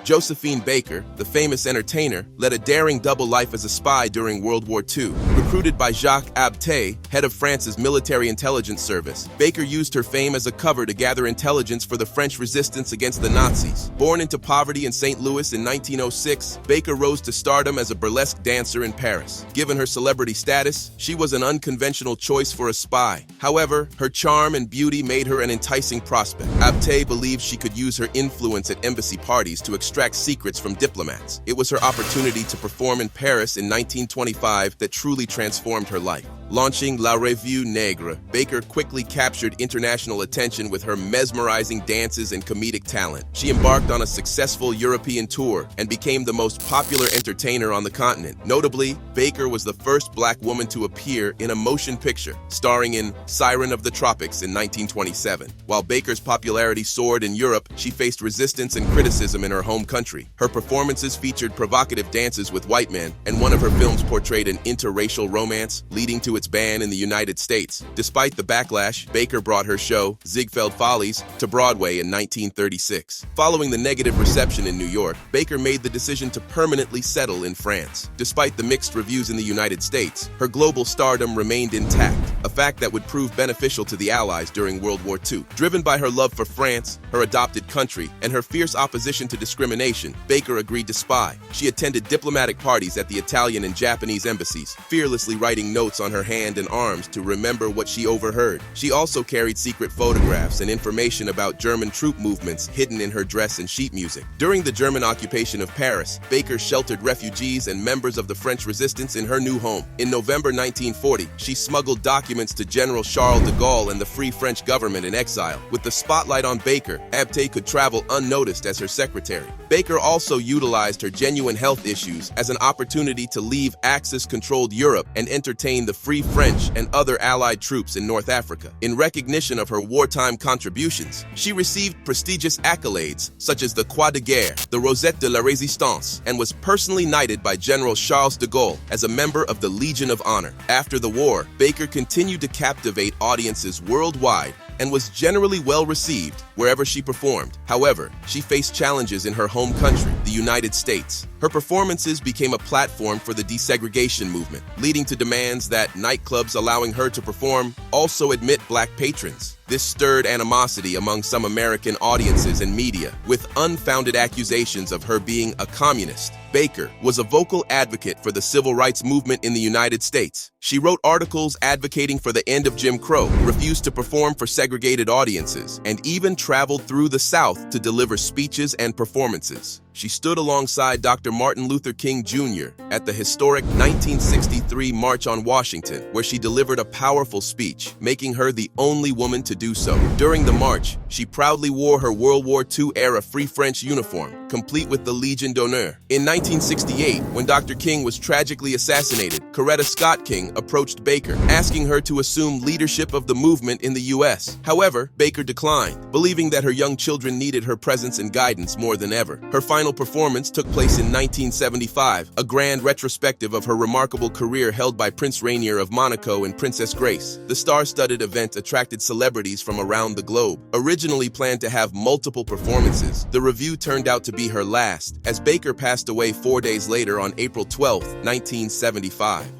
Josephine Baker, the famous entertainer, led a daring double life as a spy during World War II. Recruited by Jacques Abté, head of France's military intelligence service, Baker used her fame as a cover to gather intelligence for the French resistance against the Nazis. Born into poverty in St. Louis in 1906, Baker rose to stardom as a burlesque dancer in Paris. Given her celebrity status, she was an unconventional choice for a spy. However, her charm and beauty made her an enticing prospect. Abté believed she could use her influence at embassy parties to extract secrets from diplomats. It was her opportunity to perform in Paris in 1925 that truly transformed her life. Launching WWII, Baker quickly captured international attention with her mesmerizing dances and comedic talent. She embarked on a successful European tour and became the most popular entertainer on the continent. Notably, Baker was the first black woman to appear in a motion picture, starring in Siren of the Tropics in 1927. While Baker's popularity soared in Europe, she faced resistance and criticism in her home country. Her performances featured provocative dances with white men, and one of her films portrayed an interracial romance, leading to its ban in the United States. Despite the backlash, Baker brought her show, Ziegfeld Follies, to Broadway in 1936. Following the negative reception in New York, Baker made the decision to permanently settle in France. Despite the mixed reviews in the United States, her global stardom remained intact, a fact that would prove beneficial to the Allies during World War II. Driven by her love for France, her adopted country, and her fierce opposition to discrimination, Baker agreed to spy. She attended diplomatic parties at the Italian and Japanese embassies, fearlessly writing notes on her hand and arms to remember what she overheard. She also carried secret photographs and information about German troop movements hidden in her dress and sheet music. During the German occupation of Paris, Baker sheltered refugees and members of the French resistance in her new home. In November 1940, she smuggled documents to General Charles de Gaulle and the Free French government in exile. With the spotlight on Baker, Abté could travel unnoticed as her secretary. Baker also utilized her genuine health issues as an opportunity to leave Axis-controlled Europe and entertain the Free French and other Allied troops in North Africa. In recognition of her wartime contributions, she received prestigious accolades such as the Croix de Guerre, the Rosette de la Résistance, and was personally knighted by General Charles de Gaulle as a member of the Legion of Honor. After the war, Baker continued to captivate audiences worldwide and was generally well received wherever she performed. However, she faced challenges in her home country, the United States. Her performances became a platform for the desegregation movement, leading to demands that nightclubs allowing her to perform also admit black patrons. This stirred animosity among some American audiences and media, with unfounded accusations of her being a communist. Baker was a vocal advocate for the civil rights movement in the United States. She wrote articles advocating for the end of Jim Crow, refused to perform for segregated audiences, and even traveled through the South to deliver speeches and performances. She stood alongside Dr. Martin Luther King Jr. at the historic 1963 March on Washington, where she delivered a powerful speech, making her the only woman to do so. During the march, she proudly wore her World War II-era Free French uniform, complete with the Legion d'Honneur. In 1968, when Dr. King was tragically assassinated, Coretta Scott King approached Baker, asking her to assume leadership of the movement in the U.S. However, Baker declined, believing that her young children needed her presence and guidance more than ever. Her final performance took place in 1975, a grand retrospective of her remarkable career held by Prince Rainier of Monaco and Princess Grace. The star-studded event attracted celebrities from around the globe. Originally planned to have multiple performances, the review turned out to be her last, as Baker passed away 4 days later on April 12, 1975.